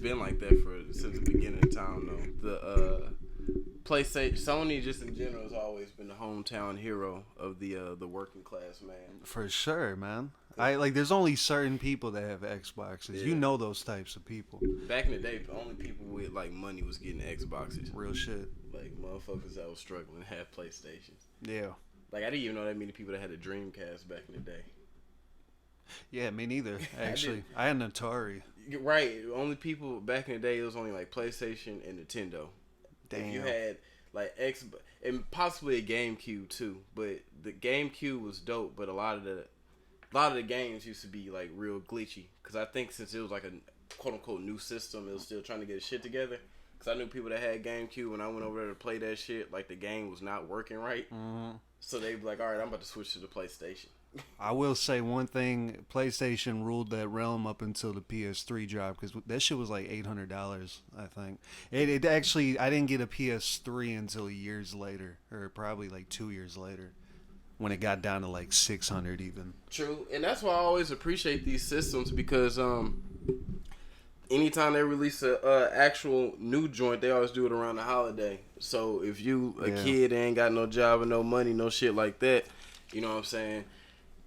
been like that since the beginning of time, though. The PlayStation, Sony, just in general, has always been the hometown hero of the working class man. For sure, man. There's only certain people that have Xboxes. Yeah. You know those types of people. Back in the day, the only people with like money was getting Xboxes. Real shit. Like motherfuckers that was struggling had PlayStations. Yeah. Like I didn't even know that many people that had a Dreamcast back in the day. Yeah, me neither. Actually, I had an Atari. Right. Only people back in the day, it was only like PlayStation and Nintendo. Damn. If you had like Xbox and possibly a GameCube too, but the GameCube was dope. But a lot of the games used to be like real glitchy because I think since it was like a quote unquote new system, it was still trying to get its shit together. Because I knew people that had GameCube when I went over there to play that shit, like the game was not working right. Mm-hmm. So they'd be like, all right, I'm about to switch to the PlayStation. I will say one thing: PlayStation ruled that realm up until the PS3 dropped because that shit was like $800. I think it actually I didn't get a PS3 until years later, or probably like 2 years later, when it got down to like 600 even. True, and that's why I always appreciate these systems because anytime they release a actual new joint, they always do it around the holiday. So if you a kid and ain't got no job and no money, no shit like that, you know what I'm saying?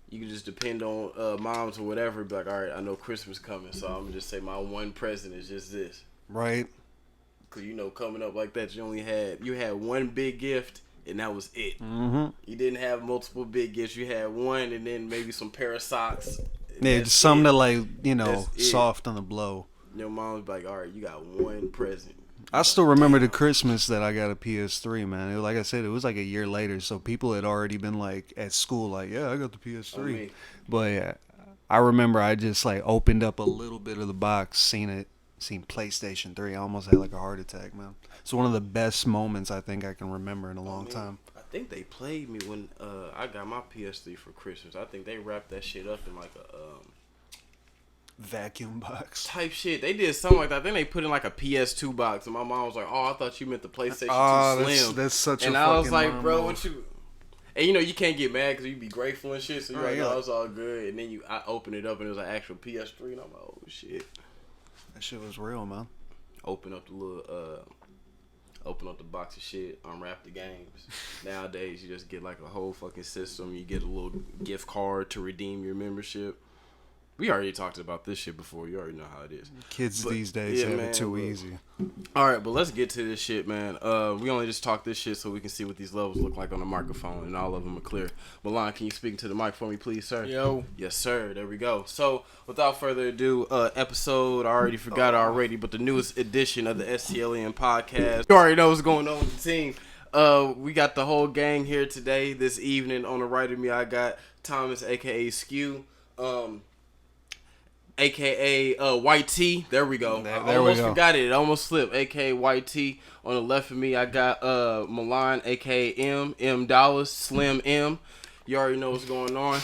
You can just depend on moms or whatever. Be like, all right, I know Christmas coming, so I'm gonna just say my one present is just this. Right. Cause coming up like that, you had one big gift and that was it. Mm-hmm. You didn't have multiple big gifts. You had one and then maybe some pair of socks. Yeah, something to like soft on the blow. Your mom's like, all right, you got one present. I still remember the Christmas that I got a PS3, man. Like I said, it was like a year later, so people had already been like at school, like, yeah, I got the PS3. But yeah, I remember I just like opened up a little bit of the box, seen PlayStation 3. I almost had like a heart attack, man. It's one of the best moments I think I can remember in a long time. I think they played me when I got my PS3 for Christmas. I think they wrapped that shit up in like a vacuum box type shit. They did something like that. Then they put in like a PS2 box, and my mom was like, "Oh, I thought you meant the PlayStation 2 Slim." That's such and a I was like, mom "Bro, move. what you?" And you can't get mad because you be grateful and shit. So you're like, "Oh, it's all good." And then I open it up and it was an actual PS3, and I'm like, "Oh shit." That shit was real, man. Open up the box of shit, unwrap the games. Nowadays, you just get like a whole fucking system. You get a little gift card to redeem your membership. We already talked about this shit before. You already know how it is. Kids these days have it too easy. All right, but let's get to this shit, man. We only just talk this shit so we can see what these levels look like on the microphone, and all of them are clear. Milan, can you speak into the mic for me, please, sir? Yo. Yes, sir. There we go. So, without further ado, episode, I already forgot already, but the newest edition of the STLiens podcast. You already know what's going on with the team. We got the whole gang here today, this evening. On the right of me, I got Thomas, a.k.a. Skew. A.K.A. White T. There we go. I almost forgot it. It almost slipped. A.K.A. White T. On the left of me, I got Milan, A.K.A. M Dollars, Slim M. You already know what's going on.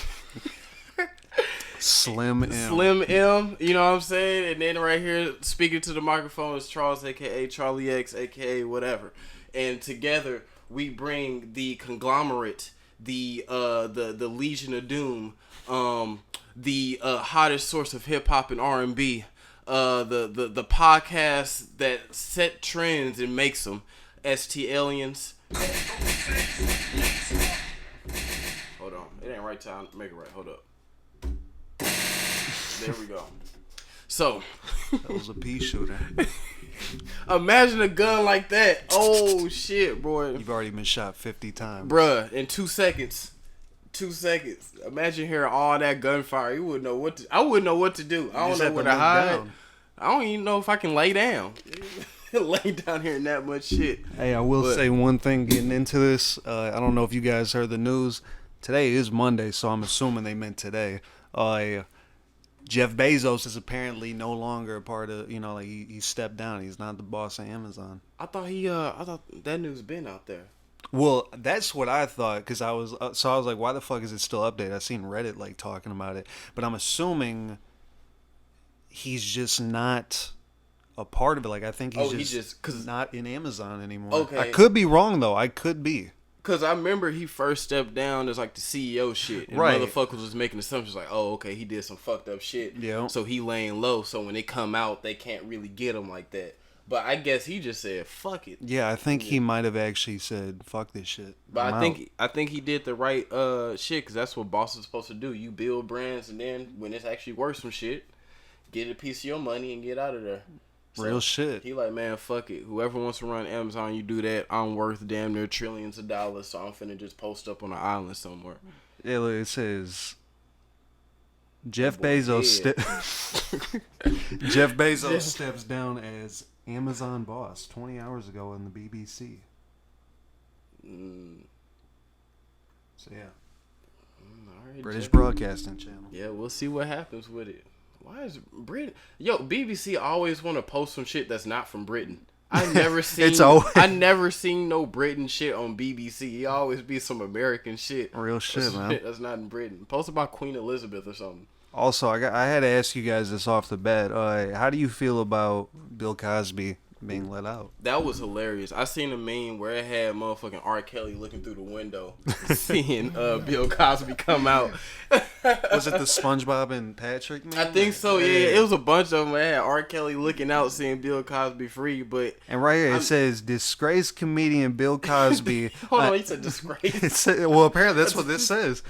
Slim M. Slim M. You know what I'm saying? And then right here, speaking to the microphone, is Charles, A.K.A. Charlie X, A.K.A. whatever. And together, we bring the conglomerate, the Legion of Doom, the hottest source of hip hop and R&B, the podcast that set trends and makes them, STLiens. Hold on, it ain't right time to make it right. Hold up. There we go. So that was a pea shooter. Imagine a gun like that. Oh shit, boy! You've already been shot 50 times, bruh. In 2 seconds. 2 seconds. Imagine hearing all that gunfire. You wouldn't know what to. I wouldn't know what to do. I don't know where to hide. Down. I don't even know if I can lay down. Lay down here in that much shit. Hey, I will say one thing getting into this. I don't know if you guys heard the news. Today is Monday, so I'm assuming they meant today. Jeff Bezos is apparently no longer a part of. He stepped down. He's not the boss of Amazon. I thought that news been out there. Well, that's what I thought, because I was like, why the fuck is it still updated? I seen Reddit like talking about it, but I'm assuming he's just not a part of it. Like, I think he's just not in Amazon anymore. Okay. I could be wrong though. I could be. Because I remember he first stepped down as like the CEO shit. And right. motherfuckers was making assumptions like, oh, okay, he did some fucked up shit. Yeah. So he laying low. So when they come out, they can't really get him like that. But I guess he just said, fuck it. Yeah, I think he might have actually said, fuck this shit. But I think he did the right shit, because that's what bosses are supposed to do. You build brands, and then when it's actually worth some shit, get a piece of your money and get out of there. So real shit. He like, man, fuck it. Whoever wants to run Amazon, you do that. I'm worth damn near trillions of dollars, so I'm finna just post up on an island somewhere. Yeah, look, it says Jeff Bezos Jeff Bezos steps down as Amazon boss 20 hours ago on the BBC. So yeah, right, British Jeff. Broadcasting Channel. Yeah, we'll see what happens with it. Why is Britain? Yo, BBC always want to post some shit that's not from Britain. I never seen. I never seen no Britain shit on BBC. It always be some American shit. Real shit, man. That's not in Britain. Post about Queen Elizabeth or something. Also, I had to ask you guys this off the bat. How do you feel about Bill Cosby being let out? That was hilarious. I seen a meme where it had motherfucking R. Kelly looking through the window, seeing Bill Cosby come out. Was it the SpongeBob and Patrick meme? I think so. Yeah, it was a bunch of them. It had R. Kelly looking out, seeing Bill Cosby free. But and right here it says disgraced comedian Bill Cosby. Hold on, he said disgrace. Well, apparently that's what this says.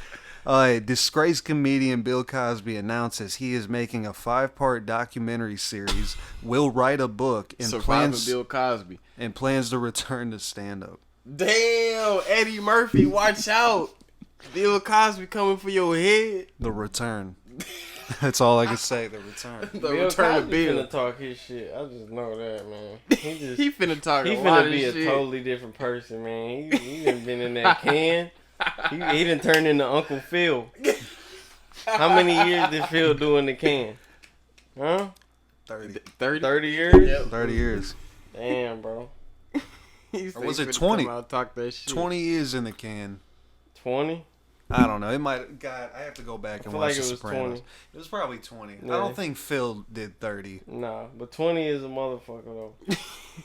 Disgraced comedian Bill Cosby announces he is making a 5-part documentary series, will write a book, and Bill Cosby, and plans to return to stand-up. Damn, Eddie Murphy, watch out. Bill Cosby coming for your head. The return. That's all I can say, the return. The return of Bill. He finna talk his shit. I just know that, man. He finna talk a lot of shit. He finna be a totally different person, man. He done been in that can. He done turned into Uncle Phil. How many years did Phil do in the can? Huh? 30. 30 years? Yep. 30 years. Damn, bro. Or was it 20? Talk that shit. 20 years in the can. 20? I don't know. It might. God, I have to go back and watch The Sopranos. 20. It was probably 20. Yeah. I don't think Phil did 30. Nah, but 20 is a motherfucker though.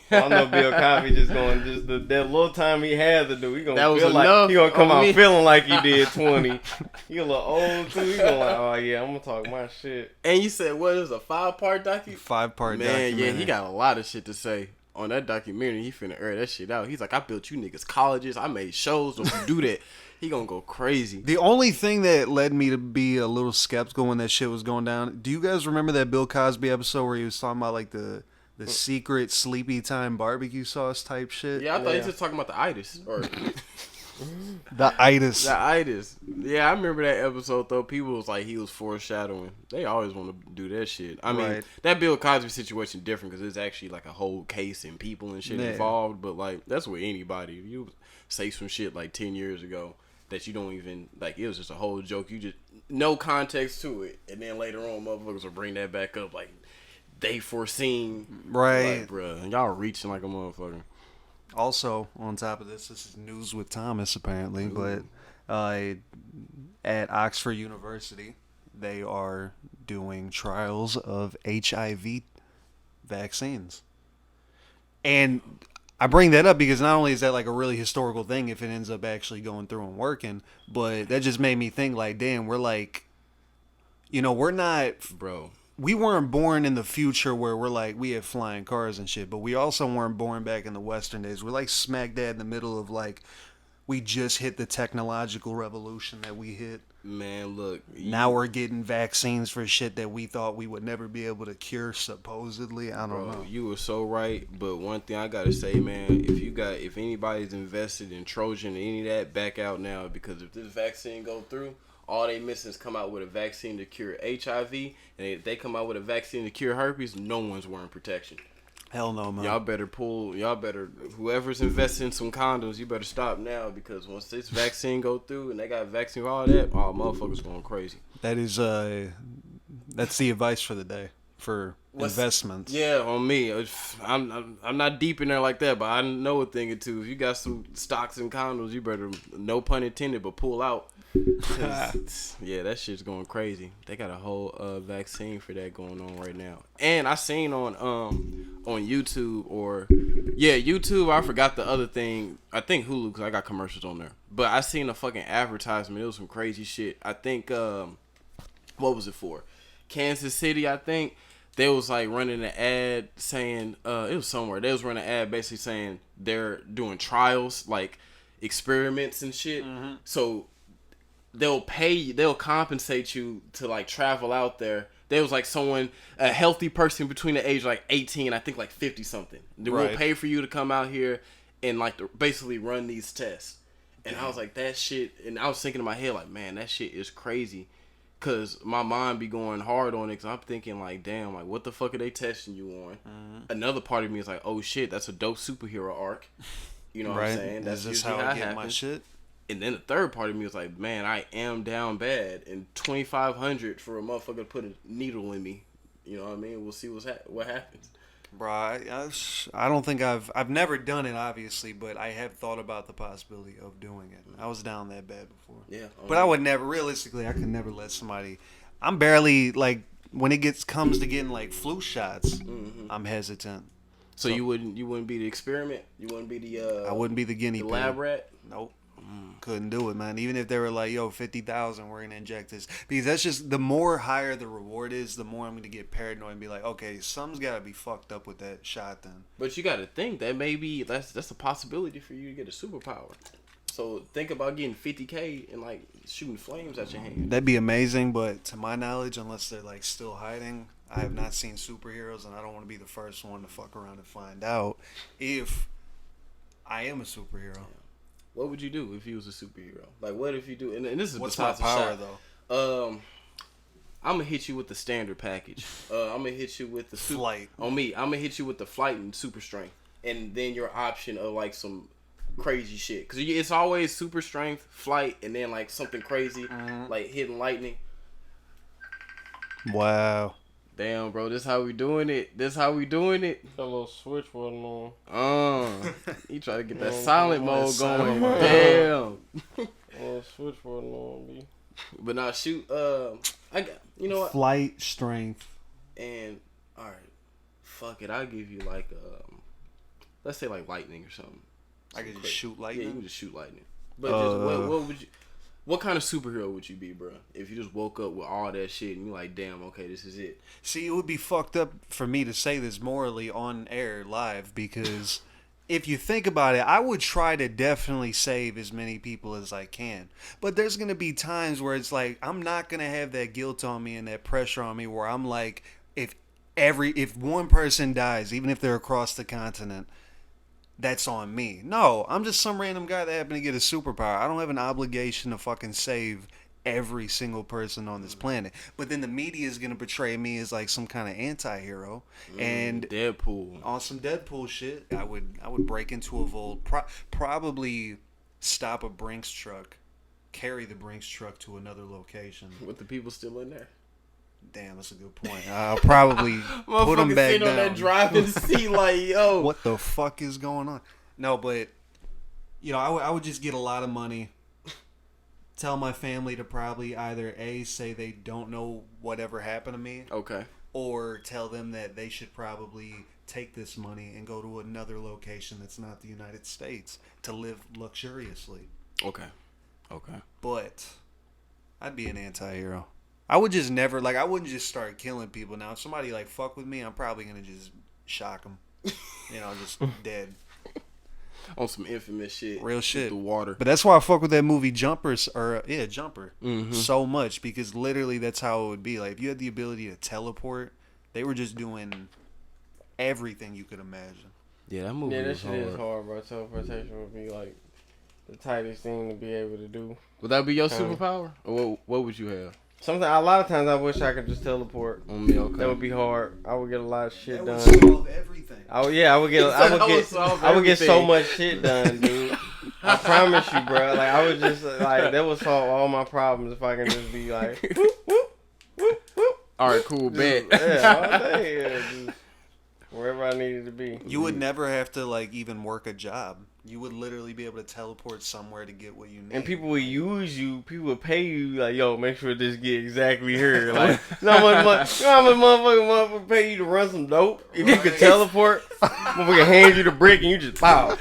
I know Bill Cosby just going that little time he had to do. He gonna feel like he gonna come out feeling like he did 20. He a little old too. He gonna like, oh yeah, I'm gonna talk my shit. And you said what? It was a 5-part documentary. 5-part documentary. Man, yeah, he got a lot of shit to say. On that documentary, he finna air that shit out. He's like, I built you niggas colleges. I made shows. Don't you do that. He gonna go crazy. The only thing that led me to be a little skeptical when that shit was going down, do you guys remember that Bill Cosby episode where he was talking about like the secret sleepy time barbecue sauce type shit? Yeah, I thought he was just talking about the itis. Or the itis. The itis. Yeah, I remember that episode though. People was like he was foreshadowing. They always want to do that shit. I mean, that Bill Cosby situation different because it's actually like a whole case and people and shit involved. But like that's with anybody. If you say some shit like 10 years ago that you don't even like, it was just a whole joke. You just no context to it, and then later on, motherfuckers will bring that back up like they foreseen. Right, like, bruh, y'all reaching like a motherfucker. Also, on top of this is news with Thomas apparently, but at Oxford University, they are doing trials of HIV vaccines. And I bring that up because not only is that like a really historical thing if it ends up actually going through and working, but that just made me think like, damn, we're like, we're not... Bro. We weren't born in the future where we're like, we have flying cars and shit, but we also weren't born back in the Western days. We're like smack dab in the middle of like, we just hit the technological revolution that we hit. Man, look. Now we're getting vaccines for shit that we thought we would never be able to cure, supposedly. I don't know. You were so right, but one thing I gotta say, man, if anybody's invested in Trojan or any of that, back out now, because if this vaccine go through, all they missing is come out with a vaccine to cure HIV, and if they come out with a vaccine to cure herpes, no one's wearing protection. Hell no, man. Whoever's investing in some condoms, you better stop now, because once this vaccine go through and they got a vaccine for all that, all motherfuckers going crazy. That is, that's the advice for the day for investments. Yeah, on me. I'm not deep in there like that, but I know a thing or two. If you got some stocks and condoms, you better, no pun intended, but pull out. Yeah, that shit's going crazy. They got a whole vaccine for that going on right now. And I seen on YouTube YouTube. I forgot the other thing. I think Hulu because I got commercials on there. But I seen a fucking advertisement. It was some crazy shit. I think what was it for? Kansas City, I think. They was like running an ad saying it was somewhere. They was running an ad basically saying they're doing trials, like experiments and shit. Mm-hmm. So they'll compensate you to like travel out there. There was like a healthy person between the age of like 18, I think like 50 something. They will pay for you to come out here and like basically run these tests. And I was like, that shit, and I was thinking in my head like, man, that shit is crazy. Cause my mind be going hard on it. Cause I'm thinking like, damn, like what the fuck are they testing you on? Mm-hmm. Another part of me is like, oh shit, that's a dope superhero arc. You know what I'm saying? That's just how I get my shit. And then the third part of me was like, man, I am down bad, and $2,500 for a motherfucker to put a needle in me. You know what I mean? We'll see what happens. Bro, I don't think I've never done it, obviously, but I have thought about the possibility of doing it. I was down that bad before. Yeah. But I would never, realistically, I could never let somebody. I'm barely like when it comes to getting like flu shots. Mm-hmm. I'm hesitant. So you wouldn't be the experiment. You wouldn't be the. I wouldn't be the guinea pig. The lab rat. Nope. Couldn't do it, man. Even if they were like, yo, 50,000, we're gonna inject this, because that's just the more higher the reward is, the more I'm gonna get paranoid and be like, okay, something's gotta be fucked up with that shot then. But you gotta think that maybe that's a possibility for you to get a superpower. So think about getting 50K and like shooting flames at your hand. That'd be amazing, but to my knowledge, unless they're like still hiding, I have not seen superheroes, and I don't want to be the first one to fuck around and find out if I am a superhero. Yeah. What would you do if you was a superhero? Like, what if you do? And this is what's my power though? I'm gonna hit you with the standard package. I'm gonna hit you with the flight. On me, I'm gonna hit you with the flight and super strength, and then your option of like some crazy shit. Cause it's always super strength, flight, and then like something crazy, like hitting lightning. Wow. Damn, bro, this how we doing it. That little switch wasn't on. You try to get that silent mode going. Damn. Little switch wasn't on, B. But now shoot. I got. You know what? Flight, strength, and all right. Fuck it. I'll give you like let's say like lightning or something. I can just shoot lightning. Yeah, you can just shoot lightning. But just, what would you? What kind of superhero would you be, bro? If you just woke up with all that shit and you're like, damn, okay, this is it. See, it would be fucked up for me to say this morally on air live, because if you think about it, I would try to definitely save as many people as I can. But there's going to be times where it's like, I'm not going to have that guilt on me and that pressure on me where I'm like, if one person dies, even if they're across the continent, that's on me. No, I'm just some random guy that happened to get a superpower. I don't have an obligation to fucking save every single person on this planet. But then the media is going to portray me as like some kind of anti-hero. And Deadpool. On some Deadpool shit, I would break into a vault, probably stop a Brinks truck, carry the Brinks truck to another location. With the people still in there. Damn, that's a good point. I'll probably put them back down. On that driving seat like, yo. What the fuck is going on? No, but, you know, I would just get a lot of money. Tell my family to probably either A, say they don't know whatever happened to me. Okay. Or tell them that they should probably take this money and go to another location that's not the United States to live luxuriously. Okay. But I'd be an anti-hero. I would just never, like, I wouldn't just start killing people. Now, if somebody, like, fuck with me, I'm probably going to just shock them. You know, just dead. On some infamous shit. Real shit. The water. But that's why I fuck with that movie Jumper. So much, because literally that's how it would be. Like, if you had the ability to teleport, they were just doing everything you could imagine. Yeah, that movie that shit is hard, bro. Teleportation would be, like, the tightest thing to be able to do. Would that be your superpower? Or what would you have? A lot of times I wish I could just teleport. Okay. That would be hard. I would get a lot of shit done. That would solve everything. I would get so much shit done, dude. I promise you, bro. Like, I would just, like, that would solve all my problems if I can just be like, whoop, whoop, whoop, whoop. All right, cool, bet. Yeah, all day, just wherever I needed to be. You would never have to, like, even work a job. You would literally be able to teleport somewhere to get what you need. And people would use you. People would pay you like, yo, make sure this get exactly here. Like, you know how much motherfucker pay you to run some dope? If you could teleport, motherfucker hand you the brick and you just pow.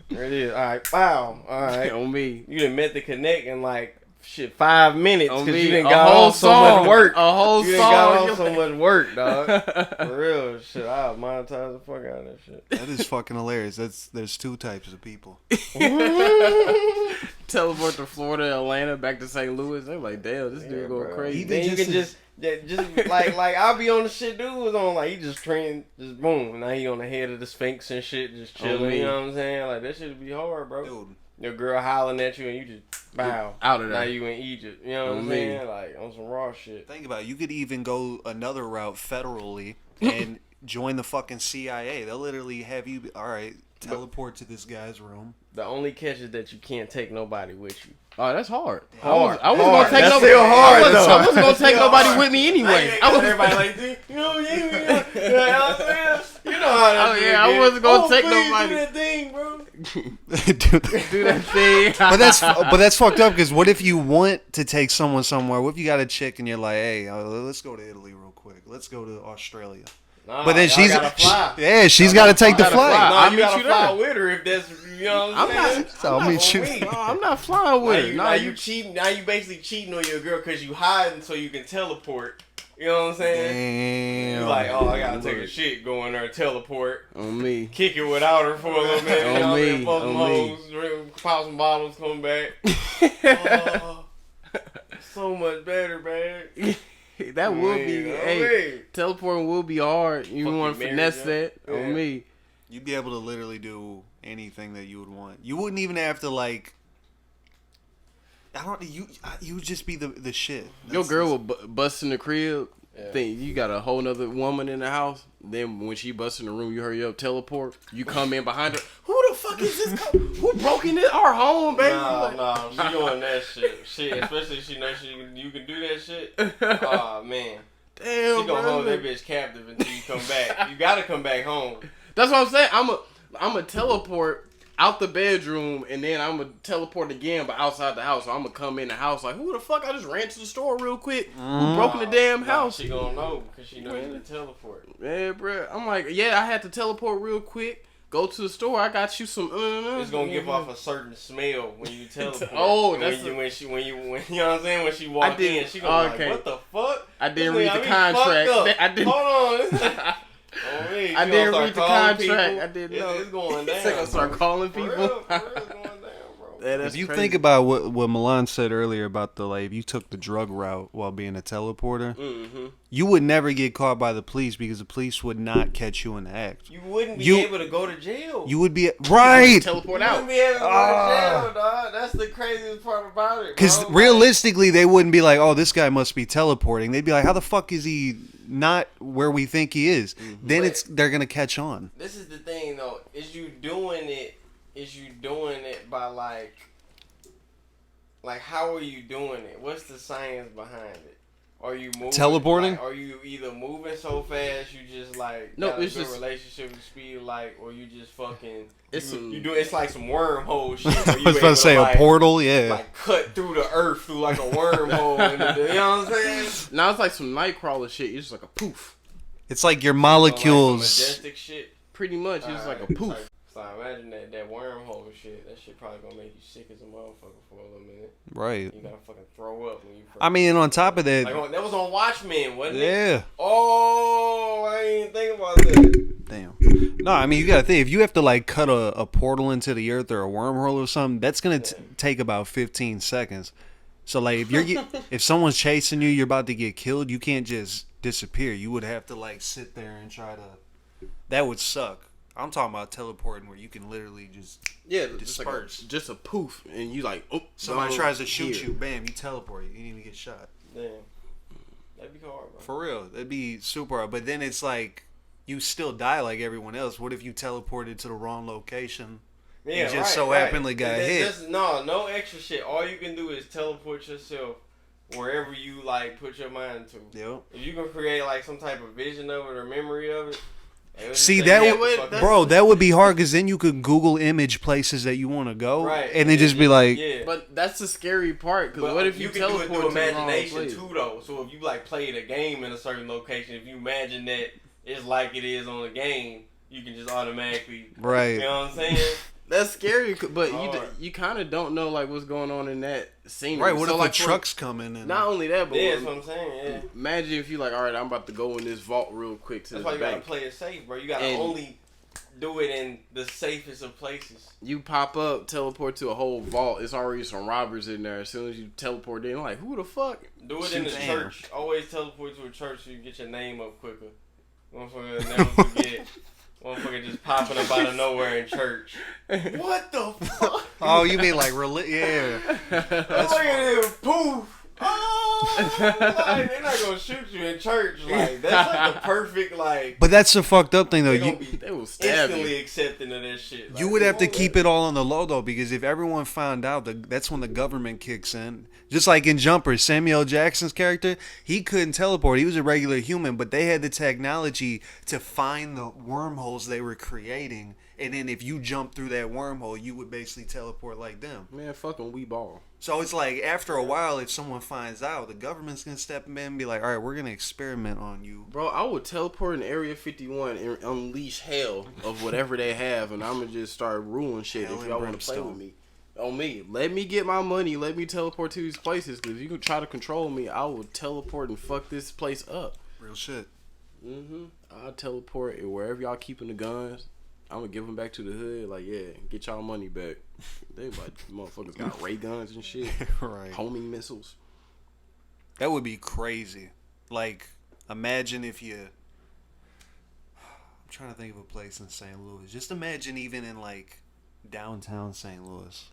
There it is. All right, pow. All right. On me. You done met the connect in like 5 minutes because you done got off so much work. A whole you song. Got off so much work, dog. For real shit. I'll monetize the fuck out of that shit. That is fucking hilarious. There's 2 types of people. Teleport to Florida, Atlanta, back to St. Louis. They're like, damn, this dude going crazy. Then you can just like I'll be on the shit dude was on, like he just trained, just boom. Now he on the head of the Sphinx and shit, just chilling. You know what I'm saying? Like that shit would be hard, bro. Dude. Your girl hollering at you and you just bow out of there. Now you in Egypt. You know what I'm saying? Like on some raw shit. Think about it. You could even go another route federally and join the fucking CIA. They'll literally have you. All right, teleport to this guy's room. The only catch is that you can't take nobody with you. Oh, that's hard. I wasn't gonna take nobody. Still hard, I wasn't gonna take nobody with me anyway. I was everybody like, you know what I'm saying? You know how that shit I wasn't gonna take nobody. Do that thing, bro. do that thing. but that's fucked up because what if you want to take someone somewhere? What if you got a chick and you're like, hey, let's go to Italy real quick. Let's go to Australia. Nah, but then she's got to take the flight. No, you gotta fly with her if that's, you know what I'm saying? I'll meet you. No, I'm not flying with her. Now you cheating. Now you basically cheating on your girl because you hiding so you can teleport. You know what I'm saying? Damn. You like, oh, I gotta take a shit, go in there, teleport. On me. Kick it without her for a little bit. On me. Fuck some hoes, pop some bottles, come back. So much better, man. That would be, hey, teleporting will be hard. You want to finesse that on me. You'd be able to literally do anything that you would want. You wouldn't even have to like. You would just be the shit. Your girl will bust in the crib. Think you got a whole nother woman in the house. Then when she busts in the room, you hurry up, teleport. You come in behind her. Who the fuck is this? Who broke into our home, baby? Nah, she doing that shit. Especially if she knows you can do that shit. Oh man, damn. She gonna hold that bitch captive until you come back. You gotta come back home. That's what I'm saying. I'm a teleport out the bedroom, and then I'm gonna teleport again, but outside the house. So I'm gonna come in the house like, who the fuck? I just ran to the store real quick. Who broke in the damn house? She gonna know because she knows you can teleport. Yeah, bro. I'm like, yeah, I had to teleport real quick. Go to the store. I got you some. It's gonna give off a certain smell when you teleport. That's when you know what I'm saying, when she walk in, she gonna be like, what the fuck? I didn't read the contract. I didn't. Hold on. I didn't read the contract. People. I didn't know. It's going down. It's gonna start calling people. For real, it's going down, bro. If you think about what Milan said earlier about the like, if you took the drug route while being a teleporter, you would never get caught by the police because the police would not catch you in the act. You wouldn't be able to go to jail. You would be right. Teleport out. You wouldn't be able to go to jail, dog. That's the craziest part about it. Because realistically, they wouldn't be like, "Oh, this guy must be teleporting." They'd be like, "How the fuck is he not where we think he is?" Then they're gonna catch on. This is the thing, though. Is you doing it by like how are you doing it? What's the science behind it? Are you moving? Teleporting? Like, are you either moving so fast you just like no, got it's a good just relationship with speed, like, or you just fucking it's like some wormhole shit. I was about to say a portal, yeah. Like cut through the earth through like a wormhole. You know what I'm saying? Now it's like some Nightcrawler shit. It's just like a poof. It's like your molecules. Like majestic shit. Pretty much, it's like a poof. So imagine that wormhole shit. That shit probably gonna make you sick as a motherfucker for a little minute. Right. You gotta fucking throw up when you. I mean, on top of that, like, that was on Watchmen, wasn't it? Yeah. Oh, I didn't think about that. Damn. No, I mean, you gotta think, if you have to like cut a portal into the earth or a wormhole or something, that's gonna take about 15 seconds. So like, if someone's chasing you, you're about to get killed. You can't just disappear. You would have to like sit there and try to. That would suck. I'm talking about teleporting where you can literally just disperse. Just a poof, and you like, oh, somebody tries to shoot you, bam, you teleport. You didn't even get shot. Damn, that'd be hard, bro. For real, that'd be super hard. But then it's like, you still die like everyone else. What if you teleported to the wrong location? Yeah, and just happenly got hit. No extra shit. All you can do is teleport yourself wherever you like put your mind to. Yep. If you can create like some type of vision of it or memory of it. See that would be hard because then you could Google image places that you want to go, right? And then just be like, yeah. But that's the scary part. Because what if you teleport do it through imagination too, though? So if you like played a game in a certain location, if you imagine that it's like it is on the game, you can just automatically, right? You know what I'm saying? That's scary, but you kind of don't know like what's going on in that scene. Right, what if like truck's coming in? Not only that, but that's what I'm saying. Yeah. Imagine if you like, all right, I'm about to go in this vault real quick to that's this why you bank. gotta play it safe, bro. You gotta only do it in the safest of places. You pop up, teleport to a whole vault. It's already some robbers in there. As soon as you teleport in, like, who the fuck? Do it in the church. Always teleport to a church so you get your name up quicker. Motherfucker, never forget. Motherfucker just popping up out of nowhere in church. What the fuck? Oh, you mean like yeah? That's poof. Oh, like, they're not gonna shoot you in church. Like that's like the perfect like. But that's the fucked up thing though. They will stab instantly accepting of that shit. Like, you would have to keep it all on the low though, because if everyone found out, that's when the government kicks in. Just like in Jumper, Samuel L. Jackson's character, he couldn't teleport. He was a regular human, but they had the technology to find the wormholes they were creating. And then if you jump through that wormhole, you would basically teleport like them. Man, fucking we ball. So it's like after a while, if someone finds out, the government's going to step in and be like, all right, we're going to experiment on you. Bro, I would teleport in Area 51 and unleash hell of whatever they have. And I'm going to just start ruling shit if y'all want to play with me. On me. Let me get my money. Let me teleport to these places. Because if you can try to control me, I will teleport and fuck this place up. Real shit. I'll teleport and wherever y'all keeping the guns, I'm gonna give them back to the hood. Like, yeah, get y'all money back. They like motherfuckers got ray guns and shit. Right. Homing missiles. That would be crazy. Like, imagine if you... I'm trying to think of a place in St. Louis. Just imagine even in, like, downtown St. Louis.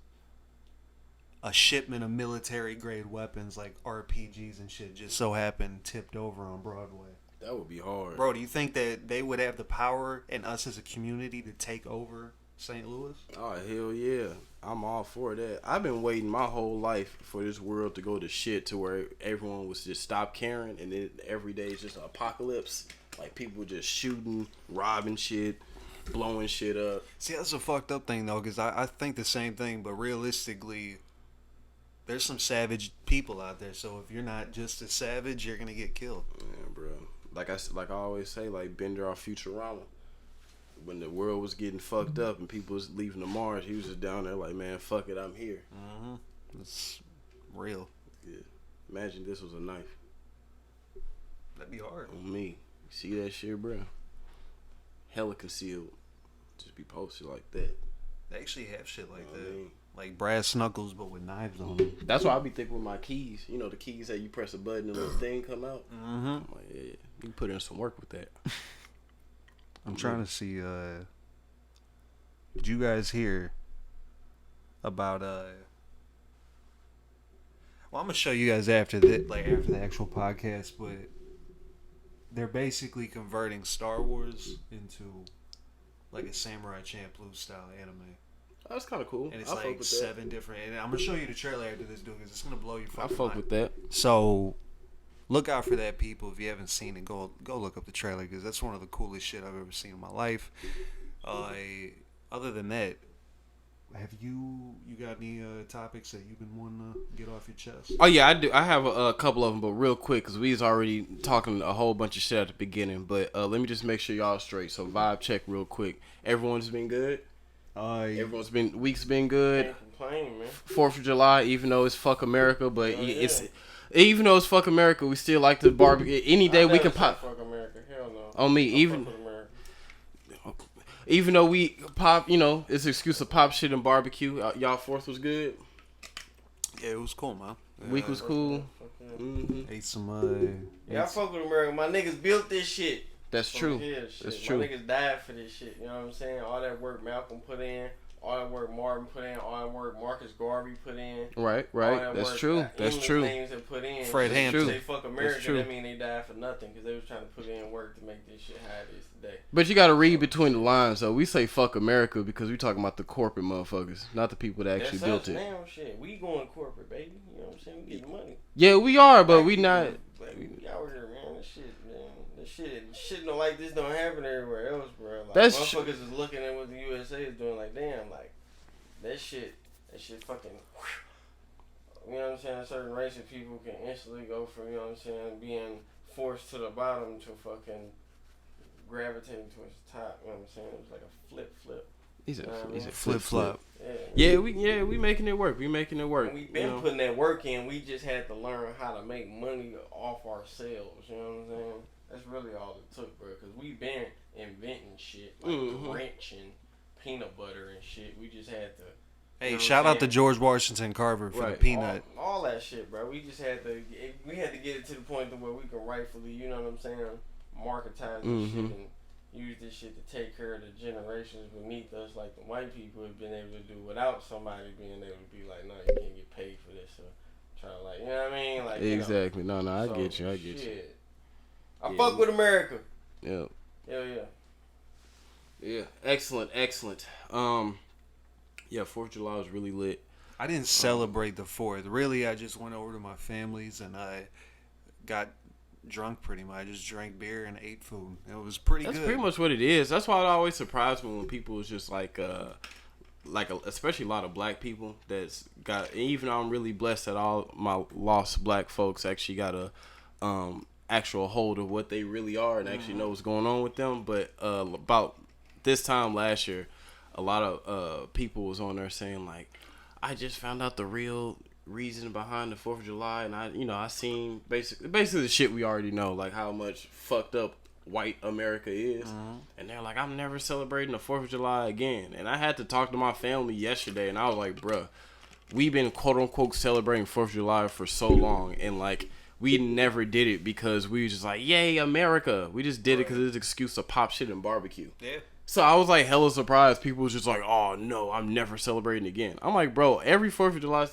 A shipment of military-grade weapons, like RPGs and shit, just so happened tipped over on Broadway. That would be hard. Bro, do you think that they would have the power and us as a community to take over St. Louis? Oh, hell yeah. I'm all for that. I've been waiting my whole life for this world to go to shit to where everyone was just stop caring and then every day is just an apocalypse. Like people just shooting, robbing shit, blowing shit up. See, that's a fucked up thing though, because I think the same thing, but realistically, there's some savage people out there. So if you're not just a savage, you're going to get killed. Yeah, bro. Like I always say, like Bender or Futurama. When the world was getting fucked up and people was leaving to Mars, he was just down there like, man, fuck it, I'm here. It's real. Yeah. Imagine this was a knife. That'd be hard. On me. You see that shit, bro? Hella concealed. Just be posted like that. They actually have shit like that. Like brass knuckles, but with knives on them. That's why I be thinking with my keys. You know, the keys that you press a button and a little thing come out. I'm like, yeah, you can put in some work with that. I'm trying to see. Did you guys hear about? Well, I'm gonna show you guys after the actual podcast, but they're basically converting Star Wars into like a Samurai Champloo style anime. That's kind of cool. And it's like 7 different. And I'm gonna show you the trailer after this, dude, because it's gonna blow your fucking mind. I fuck with that. So, look out for that, people. If you haven't seen it, go look up the trailer because that's one of the coolest shit I've ever seen in my life. Other than that, have you got any topics that you've been wanting to get off your chest? Oh yeah, I do. I have a couple of them, but real quick because we was already talking a whole bunch of shit at the beginning. But let me just make sure y'all straight. So vibe check real quick. Everyone's been good. Week's been good. Can't complain, man. 4th of July, even though it's fuck America, but even though it's fuck America, we still like to barbecue. Any day we can pop. Fuck America, hell no. On me, even though we pop, it's an excuse to pop shit and barbecue. Y'all 4th was good. Yeah, it was cool, man. Week was cool. Ate some. Yeah, I fuck with America. My nniggas built this shit. That's true. That's true. My niggas died for this shit. You know what I'm saying? All that work Malcolm put in, all that work Martin put in, all that work Marcus Garvey put in. Right. That's true. That's true. Names that put in. Fred Hampton. They fuck America. That mean they died for nothing because they was trying to put in work to make this shit how it is today. But you got to read between the lines, though. We say fuck America because we talking about the corporate motherfuckers, not the people that actually built it. Now, shit. We going corporate, baby. You know what I'm saying? We getting money. Yeah, we are, but we not. We out here, man. This shit don't like this don't happen everywhere else, bro. Like, motherfuckers is looking at what the USA is doing, like, damn, like, that shit fucking, you know what I'm saying? A certain race of people can instantly go from, you know what I'm saying, being forced to the bottom to fucking gravitating towards the top. You know what I'm saying? It was like a flip. He's a flip flop. Yeah, we making it work. We making it work. And we been putting that work in. We just had to learn how to make money off ourselves. You know what I'm saying? That's really all it took, bro. Because we been inventing shit like the wrench and peanut butter and shit. We just had to. Hey, shout out to George Washington Carver for the peanut. All that shit, bro. We just had to. We had to get it to the point to where we can rightfully, you know what I'm saying, marketize this shit and use this shit to take care of the generations beneath us, like the white people have been able to do without somebody being able to be like, no, you can't get paid for this, or try to, like, you know what I mean? Like, exactly. No, I get you. I fuck with America. Yeah. Hell yeah. Yeah. Excellent. Yeah, 4th of July was really lit. I didn't celebrate the 4th. Really, I just went over to my family's and I got drunk pretty much. I just drank beer and ate food. It was pretty good. That's pretty much what it is. That's why it always surprised me when people was just especially a lot of black people that's got, even though I'm really blessed that all my lost black folks actually got a actual hold of what they really are and actually know what's going on with them. But about this time last year, a lot of people was on there saying, like, I just found out the real reason behind the 4th of July, and I seen basically the shit we already know, like how much fucked up white America is, and they're like, I'm never celebrating the 4th of July again. And I had to talk to my family yesterday, and I was like, bruh, we've been quote unquote celebrating 4th of July for so long, and like we never did it because we were just like, yay America. We just did it because it's an excuse to pop shit and barbecue. Yeah. So I was like hella surprised. People was just like, oh no, I'm never celebrating again. I'm like, bro, every 4th of July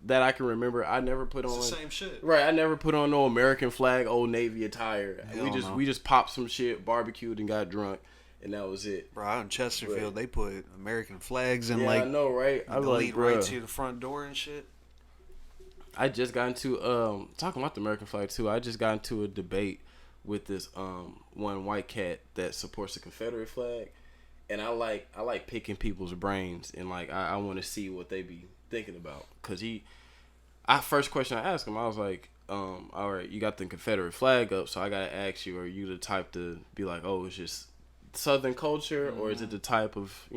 that I can remember, I never put on the same shit. Right, I never put on no American flag, Old Navy attire. Hell We just popped some shit, barbecued and got drunk, and that was it. Bro, out in Chesterfield, they put American flags and I know, right? I was like, right to the front door and shit. I just got into talking about the American flag too. I just got into a debate with this one white cat that supports the Confederate flag, and I like picking people's brains, and like I want to see what they be thinking about, cause first question I asked him, I was like, all right, you got the Confederate flag up, so I gotta ask you, are you the type to be like, oh, it's just Southern culture, or is it the type of,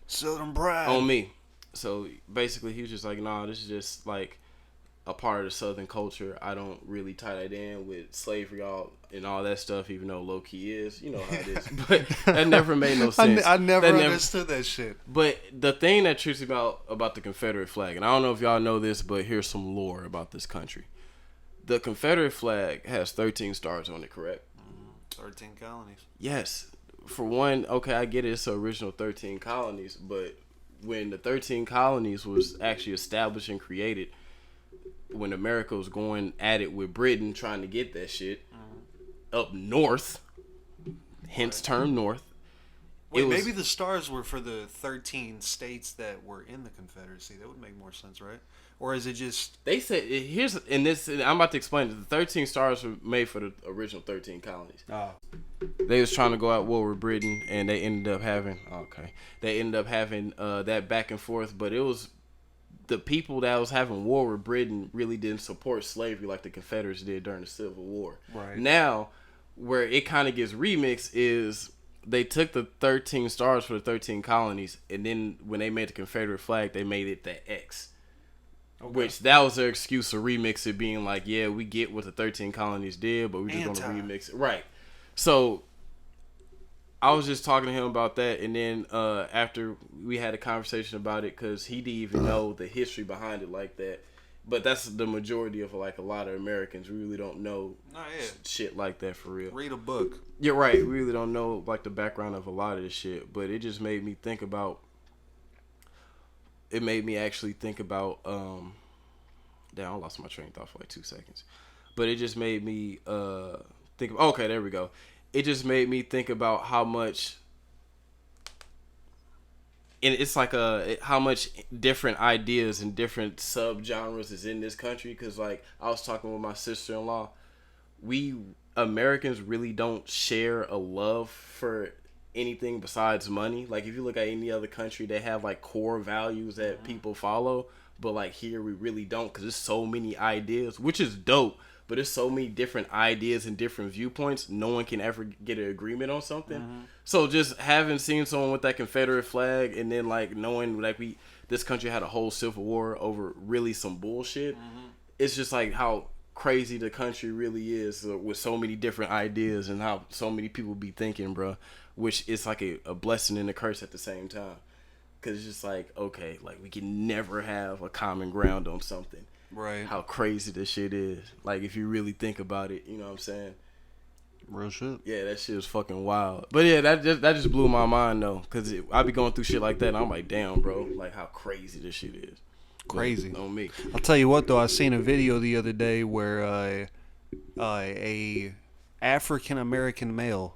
Southern pride on me? So basically, he was just like, nah, this is just like a part of the Southern culture. I don't really tie that in with slavery and all that stuff, even though low key is, you know how it is. But that never made no sense. I never understood that shit. But the thing that trips me about the Confederate flag, and I don't know if y'all know this, but here's some lore about this country. The Confederate flag has 13 stars on it, correct? 13 colonies. Yes. For one, okay, I get it, it's the original 13 colonies, but when the 13 colonies was actually established and created, when America was going at it with Britain trying to get that shit up north, hence term north. Wait, maybe the stars were for the 13 states that were in the Confederacy. That would make more sense, right? Or is it just... They said, I'm about to explain it. The 13 stars were made for the original 13 colonies. Oh. They was trying to go at war with Britain, and they ended up having, that back and forth, but it was... The people that was having war with Britain really didn't support slavery like the Confederates did during the Civil War. Right. Now, where it kind of gets remixed is they took the 13 stars for the 13 colonies, and then when they made the Confederate flag, they made it the X. Okay. Which that was their excuse to remix it, being like, yeah, we get what the 13 colonies did, but we're just going to remix it. Right. So I was just talking to him about that, and then after we had a conversation about it, because he didn't even know the history behind it like that. But that's the majority of like a lot of Americans. We really don't know shit like that for real. Read a book. You're right. We really don't know like the background of a lot of this shit. But it just made me think about. It made me actually think about. Damn, I lost my train of thought for like 2 seconds. But it just made me think. Okay, there we go. It just made me think about how much, and it's like how much different ideas and different subgenres is in this country. Because like I was talking with my sister-in-law, we Americans really don't share a love for anything besides money. Like if you look at any other country, they have like core values that people follow, but like here we really don't, because there's so many ideas, which is dope, but there's so many different ideas and different viewpoints. No one can ever get an agreement on something. So just having seen someone with that Confederate flag, and then like knowing like this country had a whole civil war over really some bullshit. It's just like how crazy the country really is, with so many different ideas and how so many people be thinking, bro. Which is like a blessing and a curse at the same time. Because it's just like, okay, like we can never have a common ground on something. Right. How crazy this shit is. Like if you really think about it, you know what I'm saying? Real shit. Yeah, that shit was fucking wild. But yeah, that just blew my mind though. Because I be going through shit like that and I'm like, damn, bro. Like how crazy this shit is. Crazy. But on me. I'll tell you what though, I seen a video the other day where a African American male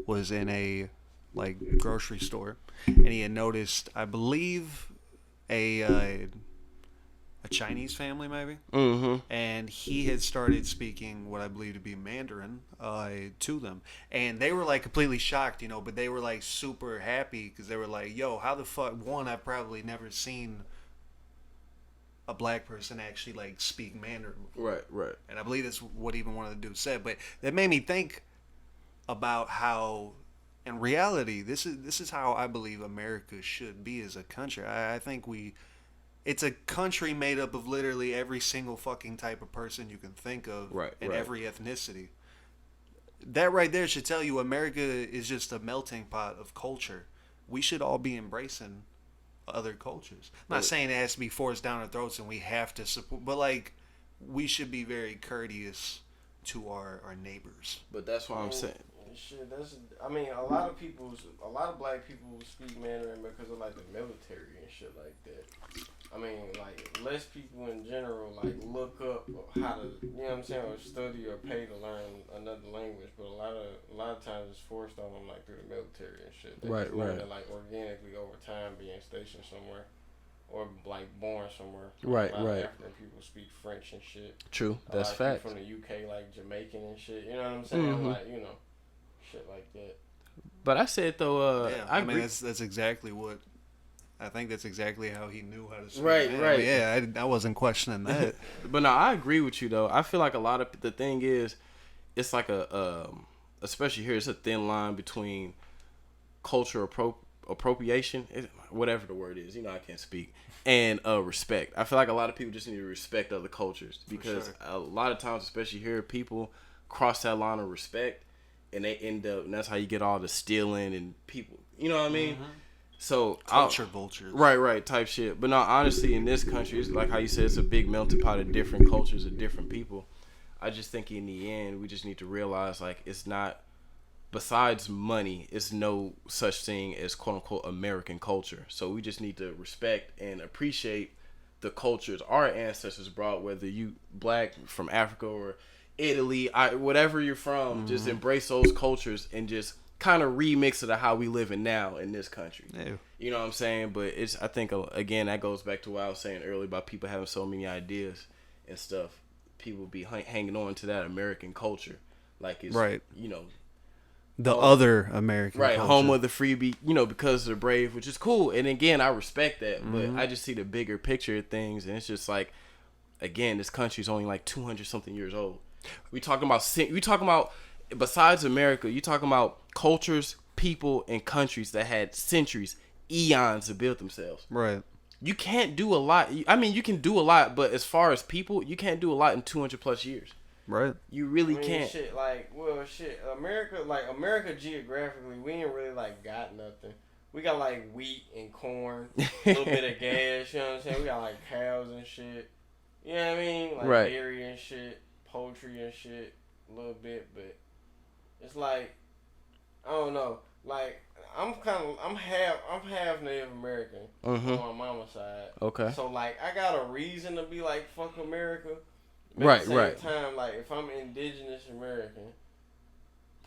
was in a like grocery store, and he had noticed, I believe, a Chinese family maybe, and he had started speaking what I believe to be Mandarin to them, and they were like completely shocked, you know, but they were like super happy because they were like, "Yo, how the fuck?" One, I've probably never seen a black person actually like speak Mandarin before. Right. And I believe that's what even one of the dudes said. But that made me think about how, in reality, this is how I believe America should be as a country. I think it's a country made up of literally every single fucking type of person you can think of, and every ethnicity. That right there should tell you America is just a melting pot of culture. We should all be embracing other cultures. I'm not saying it has to be forced down our throats and we have to support, but like we should be very courteous to our neighbors. But that's what I'm saying. Shit, I mean, a lot of black people speak Mandarin because of like the military and shit like that. I mean, like less people in general like look up how to, you know what I'm saying, or study or pay to learn another language. But a lot of times it's forced on them like through the military and shit. They just learn it like organically over time, being stationed somewhere or like born somewhere. Right. A lot of African people speak French and shit. True, that's fact. From the UK, like Jamaican and shit. You know what I'm saying? Like, you know, shit like that. But I said though, I mean that's exactly what. I think that's exactly how he knew how to speak. Right. Yeah, I wasn't questioning that. But no, I agree with you though. I feel like a lot of the thing is, it's like especially here, it's a thin line between culture appropriation, whatever the word is. You know, I can't speak, and respect. I feel like a lot of people just need to respect other cultures, because a lot of times, especially here, people cross that line of respect, and they end up, and that's how you get all the stealing and people. You know what I mean? So culture vultures, right, type shit. But no, honestly, in this country, it's like how you said, it's a big melting pot of different cultures and different people. I just think in the end, we just need to realize, like, it's not, besides money, it's no such thing as quote unquote American culture. So we just need to respect and appreciate the cultures our ancestors brought, whether you black, from Africa or Italy, whatever you're from, just embrace those cultures and just kind of remix it to how we living now in this country. Yeah. You know what I'm saying? But it's, I think, again, that goes back to what I was saying earlier about people having so many ideas and stuff. People be hanging on to that American culture, like it's you know, the other American culture. Home of the free, you know, because they're brave, which is cool. And again, I respect that, but I just see the bigger picture of things, and it's just like, again, this country's only like 200 something years old. We talking about besides America, you talking about cultures, people, and countries that had centuries, eons to build themselves. Right. You can't do a lot. I mean, you can do a lot, but as far as people, you can't do a lot in 200 plus years. Right. You really can't. America geographically, we ain't really like got nothing. We got like wheat and corn, a little bit of gas, you know what I'm saying? We got like cows and shit. You know what I mean? Like dairy and shit, poultry and shit, a little bit, but it's like, I don't know. Like, I'm half Native American on my mama's side. Okay. So like, I got a reason to be like, fuck America. But Right. at the same time, like, if I'm indigenous American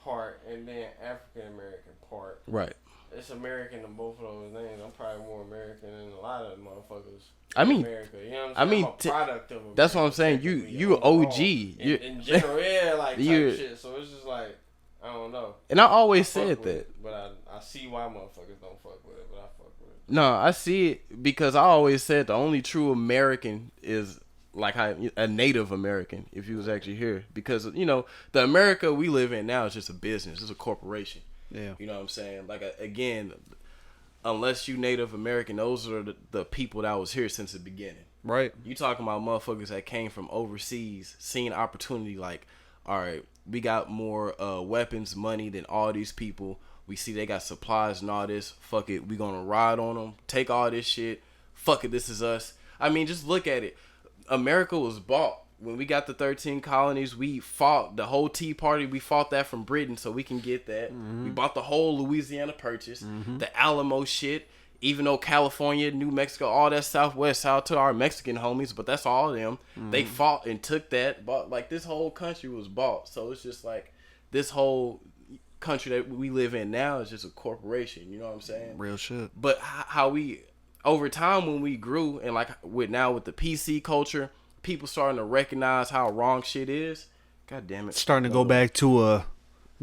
part and then African American part, right, It's American in both of those names. I'm probably more American than a lot of motherfuckers. I mean, America, you know what I'm saying? I'm a product of America. That's what I'm saying. You OG. In general, yeah, like type shit. So it's just like, I don't know. And I always said that. But I see why motherfuckers don't fuck with it, but I fuck with it. No, I see it because I always said the only true American is like a Native American, if you was actually here. Because, the America we live in now is just a business. It's a corporation. Yeah. You know what I'm saying? Like, again, unless you Native American, those are the people that was here since the beginning. Right. You talking about motherfuckers that came from overseas, seeing opportunity like, all right, we got more weapons, money than all these people. We see they got supplies and all this. Fuck it. We gonna ride on them. Take all this shit. Fuck it. This is us. I mean, just look at it. America was bought. When we got the 13 colonies, we fought the whole Tea Party. We fought that from Britain so we can get that. Mm-hmm. We bought the whole Louisiana Purchase, the Alamo shit. Even though California, New Mexico, all that Southwest, out to our Mexican homies, but that's all of them. They fought and took that. Bought, like, this whole country was bought. So it's just like this whole country that we live in now is just a corporation. You know what I'm saying? Real shit. But how we, over time when we grew, and like with the PC culture, people starting to recognize how wrong shit is. God damn it. Starting to go back to a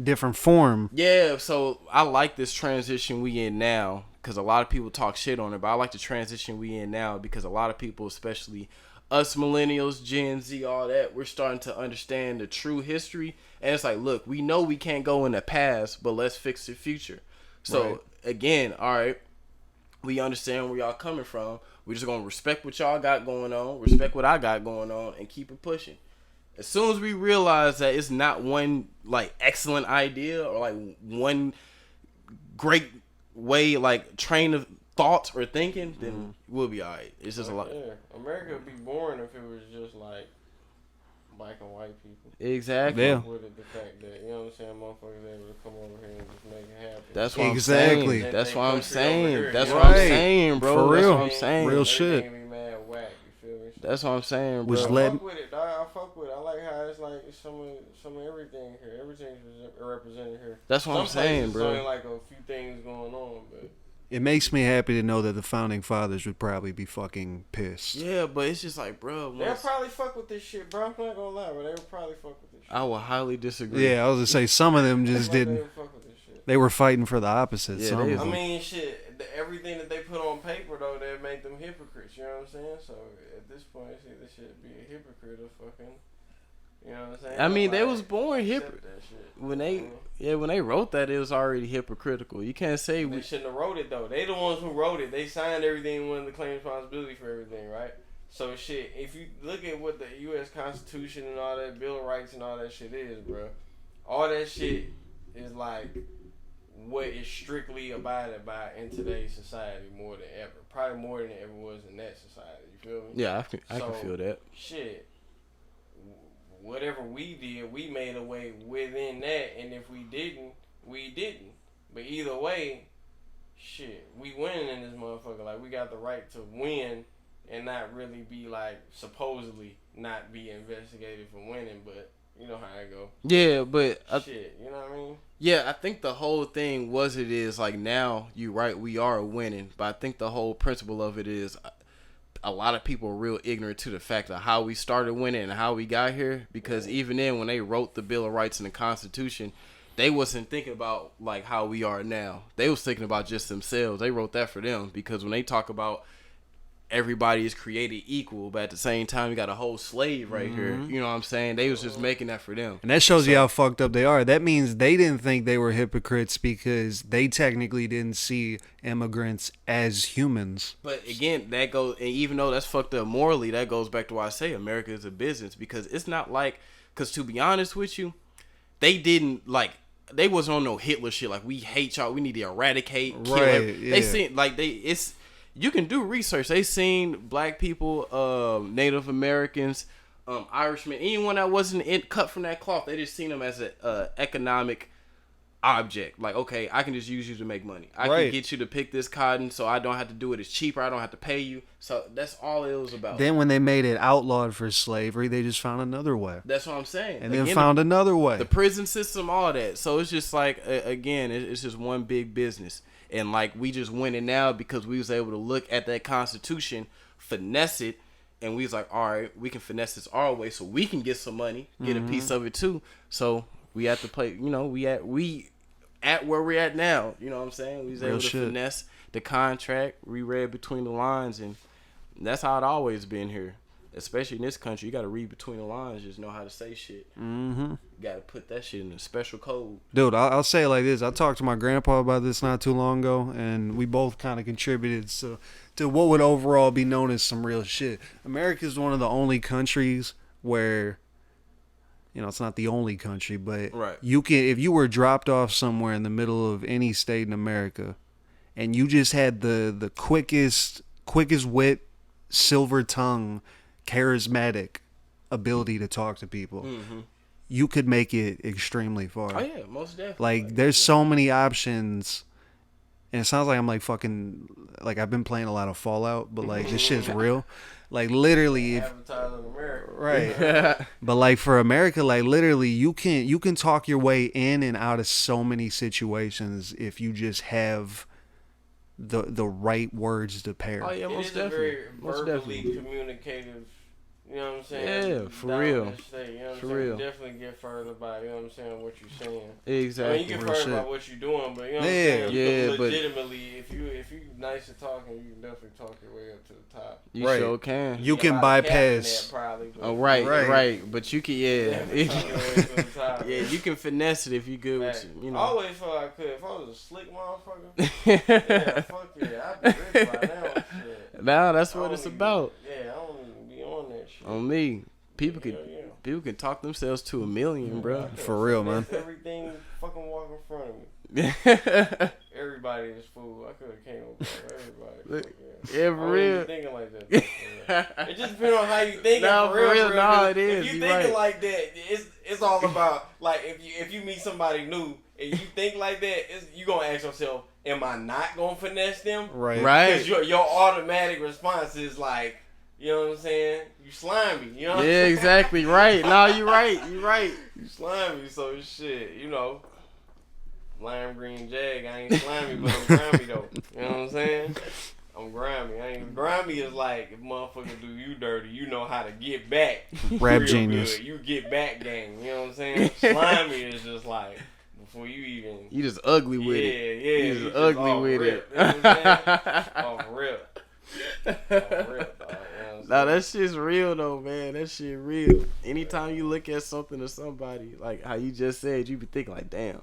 different form. Yeah, so I like this transition we in now because a lot of people talk shit on it, but I like the transition we in now because a lot of people, especially us millennials, Gen Z, all that, we're starting to understand the true history. And it's like, look, we know we can't go in the past, but let's fix the future. So, again, all right, we understand where y'all coming from. We're just going to respect what y'all got going on, respect what I got going on, and keep it pushing. As soon as we realize that it's not one, like, excellent idea or, like, one great way, like, train of thoughts or thinking, then we'll be all right. It's just a lot. Yeah, America would be boring if it was just, like, black and white people. Exactly. Yeah. With it, the fact that, you know what I'm saying, motherfuckers able to come over here and just make it happen. That's what exactly. I'm saying. That's what I'm saying. That's what I'm saying, bro. For real. That's what I'm saying. Real shit. Be mad whack, you feel me? That's what I'm saying, bro. I fuck with it, dog. I fuck with it. I like how it's like some of everything here. Everything's represented here. That's what I'm saying, bro. Only like a few things going on, but it makes me happy to know that the founding fathers would probably be fucking pissed. Yeah, but it's just like, bro, they'll probably fuck with this shit, bro. I'm not gonna lie, but they would probably fuck with this shit. I will highly disagree. Yeah, I was gonna say some of them just didn't. Fuck with this shit. They were fighting for the opposite. Yeah, some of them. I mean, shit. Everything that they put on paper, though, they make them hypocrites. You know what I'm saying? So at this point, see, this shit be a hypocrite or fucking. You know what I'm saying? I mean, like, they was born hypocrite. When they wrote that, it was already hypocritical. You can't say they shouldn't have wrote it though. They the ones who wrote it. They signed everything and wanted to claim responsibility for everything, right? So shit, if you look at what the U.S. Constitution and all that Bill of Rights and all that shit is, bro, all that shit is like what is strictly abided by in today's society more than ever. Probably more than it ever was in that society. You feel me? Yeah, I can feel that. Shit. Whatever we did, we made a way within that, and if we didn't, we didn't. But either way, shit, we winning in this motherfucker. Like, we got the right to win and not really be, like, supposedly not be investigated for winning, but you know how it go. Yeah, but shit, you know what I mean? Yeah, I think the whole thing is like now, you right, we are winning, but I think the whole principle of it is a lot of people are real ignorant to the fact of how we started winning and how we got here. Because even then, when they wrote the Bill of Rights and the Constitution, they wasn't thinking about like how we are now. They was thinking about just themselves. They wrote that for them because when they talk about everybody is created equal, but at the same time you got a whole slave right here. You know what I'm saying? They was just making that for them. And that shows you how fucked up they are. That means they didn't think they were hypocrites because they technically didn't see immigrants as humans. But again, that goes, and even though that's fucked up morally, that goes back to why I say America is a business, because it's not like, because to be honest with you, they didn't like, they wasn't on no Hitler shit like we hate y'all, we need to eradicate, kill everything. They seen like you can do research. They seen black people, Native Americans, Irishmen, anyone that wasn't cut from that cloth. They just seen them as an economic object. Like, okay, I can just use you to make money. I can get you to pick this cotton so I don't have to do it. It's cheaper. I don't have to pay you. So that's all it was about. Then when they made it outlawed for slavery, they just found another way. That's what I'm saying. And then found another way. The prison system, all that. So it's just like, again, it's just one big business. And like, we just winning now because we was able to look at that Constitution, finesse it, and we was like, all right, we can finesse this our way so we can get some money, get a piece of it too. So we have to play, you know, we at where we're at now. You know what I'm saying? We was able to finesse the contract, reread between the lines, and that's how it always been here. Especially in this country, you got to read between the lines, just know how to say shit. You got to put that shit in a special code. Dude, I'll say it like this. I talked to my grandpa about this not too long ago, and we both kind of contributed to what would overall be known as some real shit. America is one of the only countries where, you know, it's not the only country, but you can, if you were dropped off somewhere in the middle of any state in America, and you just had the quickest wit, silver tongue, charismatic ability to talk to people, you could make it extremely far. Oh yeah, most definitely. Like, there's so many options, and it sounds like I'm like fucking, like I've been playing a lot of Fallout, but like this shit's real. Like, literally, right. But like for America, like literally, you can talk your way in and out of so many situations if you just have the right words to pair. Oh yeah, most it is definitely. A very verbally communicative. You know what I'm saying? Yeah, for real. State, you know what for I'm saying? real. Definitely get further by, you know what I'm saying, what you're saying. Exactly. I mean, you get further by what you're doing, but you know what I'm saying? Yeah, but legitimately, if you nice at talking, you can definitely talk your way up to the top. You sure can. You can bypass. Right. But you can, yeah, you can finesse it if you good with it. You know. I always thought I could. If I was a slick motherfucker, yeah, fuck yeah, I'd be rich by now. Shit. Nah, that's what it's about. Yeah, I don't even be on that shit. On me. People can talk themselves to a million, bro. For real, man. Everything fucking walk in front of me. Everybody is fool. I could have came up with everybody. Yeah, for real. Thinking like that. It just depends on how you think. No, for real. No, it is. If you thinking like that, it's all about like if you meet somebody new and you think like that, you gonna ask yourself, am I not gonna finesse them? Right. Because your automatic response is like, you know what I'm saying? You slimy. You know what I'm saying? Exactly. Right. No, you're right. You slimy, so shit, you know. Lime green jag, I ain't slimy, but I'm grimy though. You know what I'm saying? I'm grimy. Grimy is like if motherfuckers do you dirty, you know how to get back. Rap genius. Good. You get back gang. You know what I'm saying? Slimy is just like before you even. You just ugly with it. Yeah. You just ugly with rip, it. You know what I'm saying? Off rip. Dog. Nah, that shit's real though, man. That shit real. Anytime you look at something or somebody, like how you just said, you be thinking like, damn,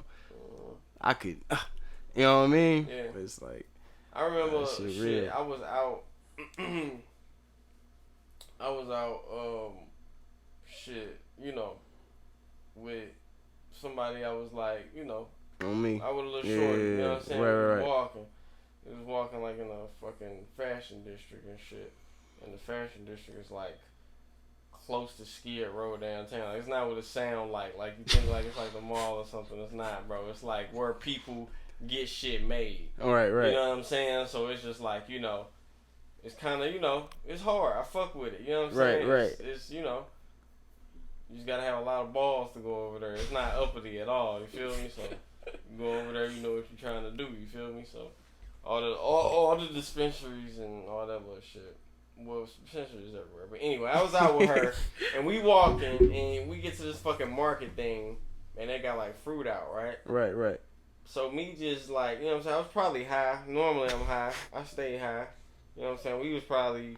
I could, you know what I mean? Yeah. But it's like, I remember shit shit. real. I was out. Shit. You know, with somebody. I was like, you know, on me. I was a little short. You know what I'm saying? Right. Walking. It was walking like in a fucking fashion district and shit. And the fashion district is like close to Skid Row downtown. Like, it's not what it sound like. Like you think like it's like the mall or something. It's not, bro. It's like where people get shit made. Right. You know what I'm saying? So it's just like, you know, it's kind of, you know, it's hard. I fuck with it. You know what I'm saying? Right. It's you know, you just gotta have a lot of balls to go over there. It's not uppity at all. You feel me? So you go over there, you know what you're trying to do. You feel me? So all the dispensaries and all that little shit. Well, dispensaries everywhere. But anyway, I was out with her and we walking and we get to this fucking market thing and they got like fruit out, right? Right. So me just like, you know what I'm saying? I was probably high. Normally I'm high. I stay high. You know what I'm saying? We was probably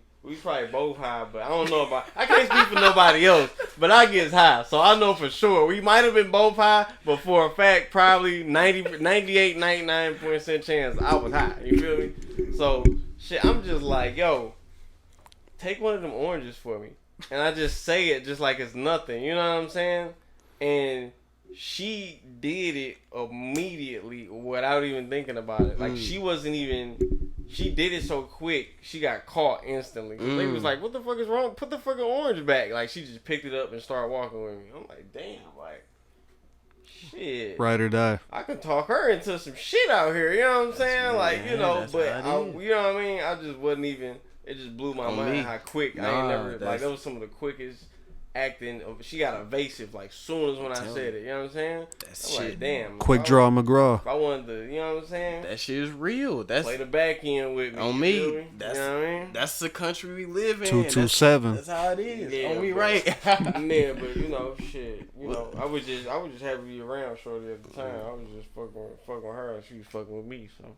both high, but I don't know about, I can't speak for nobody else, but I get high. So I know for sure. We might have been both high, but for a fact, probably 99% chance I was high. You feel me? So, shit, I'm just like, yo, take one of them oranges for me. And I just say it just like it's nothing. You know what I'm saying? And she did it immediately without even thinking about it. Like, she wasn't even... She did it so quick, she got caught instantly. So they was like, what the fuck is wrong? Put the fucking orange back. Like, she just picked it up and started walking with me. I'm like, damn, like, shit. Ride or die. I can talk her into some shit out here. You know what I'm saying? Like, you know, but you know what I mean? I just wasn't even. It just blew my mind how quick. I ain't never like that was some of the quickest acting. She got evasive like soon as when I said it. You know what I'm saying? That shit. Like, damn. Quick draw McGraw. If I wanted to, you know what I'm saying? That shit is real. That's play the back end with me. On me. That's, you know what I mean? That's the country we live in. 227. That's how it is. Yeah, on me, right? Yeah, but you know, shit. You know, I was just happy to be around Shorty at the time. I was just fucking with her, and she was fucking with me. So,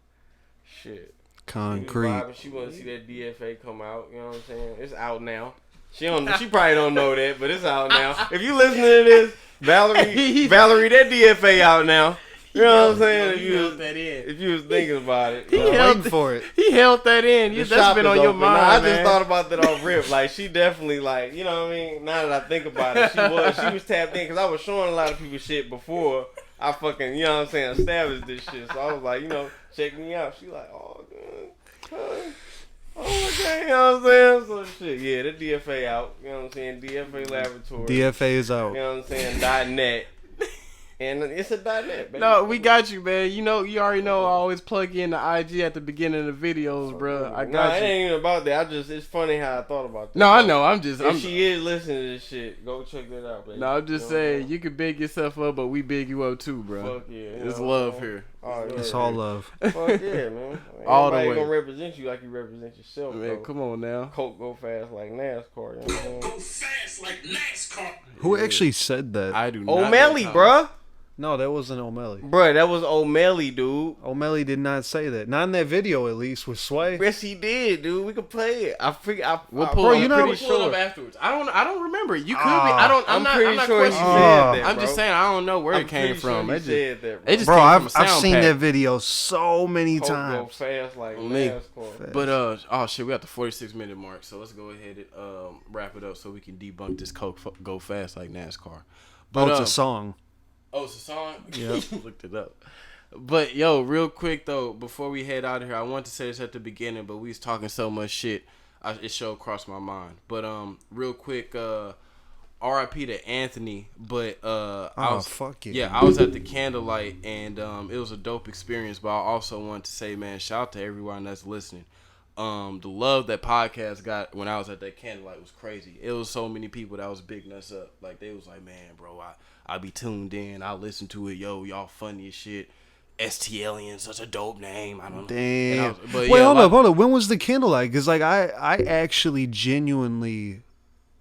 shit. Concrete. She want to see that DFA come out. You know what I'm saying? It's out now. She probably don't know that, but it's out now. If you listen to this, Valerie, that DFA out now. You know what I'm saying? If you was thinking about it, he held for it. He held that in. That's been on your mind. Nah, I just thought about that off rip. Like she definitely like, you know what I mean? Now that I think about it, she was tapped in because I was showing a lot of people shit before I fucking, you know what I'm saying, established this shit. So I was like, you know, check me out. She like, oh, good. Oh, okay, you know what I'm saying? So shit, yeah, the DFA out. You know what I'm saying? DFA Laboratory. DFA is out. You know what I'm saying? .net. And it's a .net, baby. No, we got you, man. You know, you already know I always plug in the IG at the beginning of the videos, bro. I got you. It ain't even about that. It's funny how I thought about that. No, I know. If she is listening to this shit, go check that out, baby. No, I'm just saying, you can big yourself up, but we big you up too, bro. Fuck yeah. It's love here. Oh, yeah, it's all love. Fuck yeah, man. All the way. Nobody gonna represent you like you represent yourself, man, though. Come on now. Coke go fast like NASCAR. You know what I'm saying? Go fast like NASCAR. Who actually said that? I do not. O'Malley, bruh. No, that wasn't O'Malley. Bruh, that was O'Malley, dude. O'Malley did not say that. Not in that video, at least, with Sway. Yes, he did, dude. We could play it. We'll pull it up afterwards. I don't remember. You could be. I'm not sure he questioning said that, I'm just saying I don't know where it came from. He said that, bro. It just bro, came from I've seen that video so many Coke times. Go fast like NASCAR. But oh shit, we got the 46-minute mark, so let's go ahead and wrap it up so we can debunk this Coke go fast like NASCAR. But it's a song. Oh, it's a song? Yeah. Looked it up. But, yo, real quick, though, before we head out of here, I wanted to say this at the beginning, but we was talking so much shit, it showed crossed my mind. But, real quick, R.I.P. to Anthony, but fuck yeah. Yeah, I was at the candlelight, and it was a dope experience, but I also wanted to say, man, shout out to everyone that's listening. The love that podcast got when I was at that candlelight was crazy. It was so many people that was bigging us up. Like, they was like, man, bro, I be tuned in. I listen to it. Yo, y'all funny as shit. STLiens, such a dope name. I don't know. Damn. Wait, hold up. When was the candlelight? Because, like, I actually genuinely,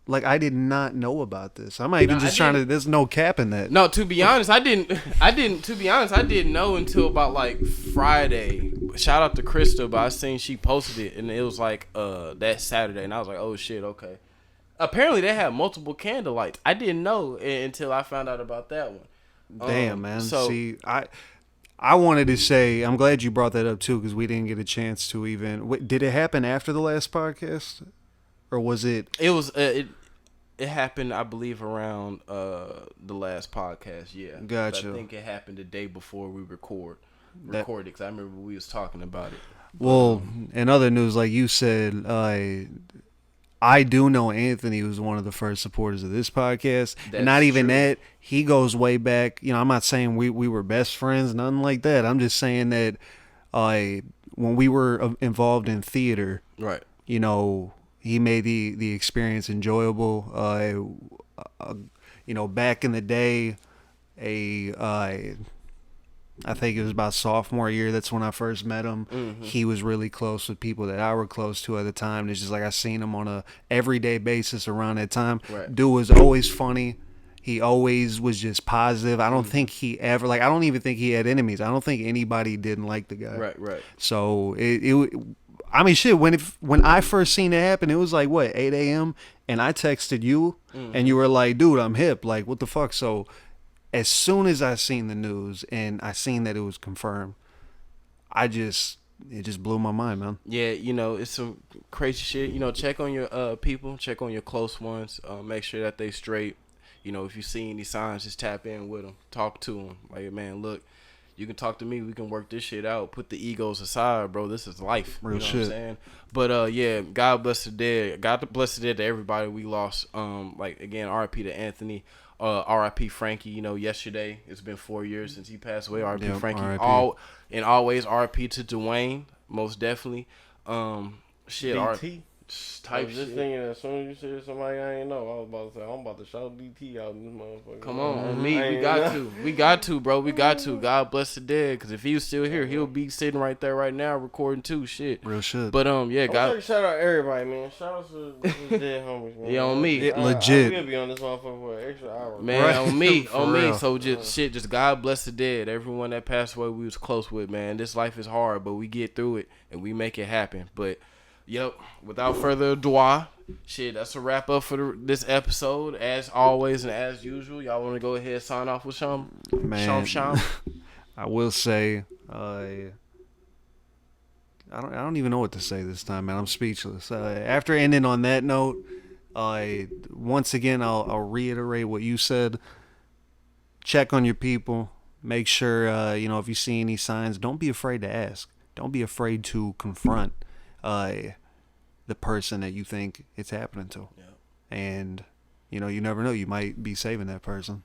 like, I did not know about this. I'm not even trying to, there's no cap in that. No, to be honest, I didn't know until about, like, Friday. Shout out to Krista, but I seen she posted it, and it was, like, that Saturday, and I was like, oh, shit, okay. Apparently, they have multiple candlelights. I didn't know until I found out about that one. Damn, man. So, see, I wanted to say, I'm glad you brought that up, too, because we didn't get a chance to even... Did it happen after the last podcast? Or was it... It was... It happened, I believe, around the last podcast, yeah. Gotcha. I think it happened the day before we recorded, because I remember we was talking about it. Well, in other news, like you said... I do know Anthony was one of the first supporters of this podcast. And not even that, he goes way back. You know, I'm not saying we were best friends, nothing like that. I'm just saying that when we were involved in theater, right? You know, he made the experience enjoyable. You know, back in the day, I think it was about sophomore year. That's when I first met him. Mm-hmm. He was really close with people that I were close to at the time. It's just like I seen him on a everyday basis around that time. Right. Dude was always funny. He always was just positive. I don't think he ever I don't even think he had enemies. I don't think anybody didn't like the guy. Right. So I mean, shit. When I first seen it happen, it was like what 8 a.m. and I texted you and you were like, "Dude, I'm hip." Like, what the fuck? So. As soon as I seen the news and I seen that it was confirmed, it just blew my mind, man. Yeah, you know, it's some crazy shit. You know, check on your people, check on your close ones, make sure that they straight. You know, if you see any signs, just tap in with them, talk to them. Like, man, look, You can talk to me. We can work this shit out. Put the egos aside, bro. This is life. Real you know shit. What I'm saying? But yeah, God bless the dead. God bless the dead to everybody we lost. Like again, R.I.P. to Anthony. R.I.P. Frankie. You know, yesterday it's been 4 years since he passed away. R.I.P. Frankie. R.I.P. Always R.I.P. to Dwayne. Most definitely. Shit. DT. Type I was just shit. thinking as soon as you said somebody I ain't know, I was about to say I'm about to shout DT out in this motherfucker. Come on me. We got to, bro. We got to. God bless the dead. Because if he was still here, he'll be sitting right there right now recording too. Shit. Real shit. But yeah, God. Shout out everybody, man. Shout out to the dead homies, man. Yeah, on me. Legit. I will be on this motherfucker for an extra hour. Man, Right. on me. For On me. real. So just God bless the dead. Everyone that passed away we was close with, man. This life is hard, but we get through it and we make it happen. But yep, without further ado, shit, that's a wrap up for this episode. As always and as usual, y'all want to go ahead and sign off with some? Man, Sham? I will say, I don't even know what to say this time, man. I'm speechless. After ending on that note, once again I'll reiterate what you said. Check on your people. Make sure if you see any signs, don't be afraid to ask. Don't be afraid to confront the person that you think it's happening to. Yeah. And you never know, you might be saving that person.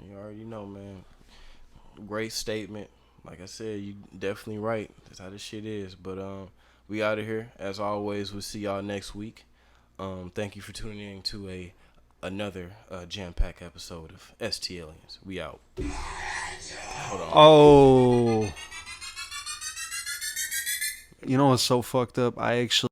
You already know, man. Great statement. Like I said, you definitely right. That's how this shit is. But we out of here. As always, we'll see y'all next week. Thank you for tuning in to another jam-packed episode of STLiens. We out. Hold on. Oh, you know what's so fucked up? I actually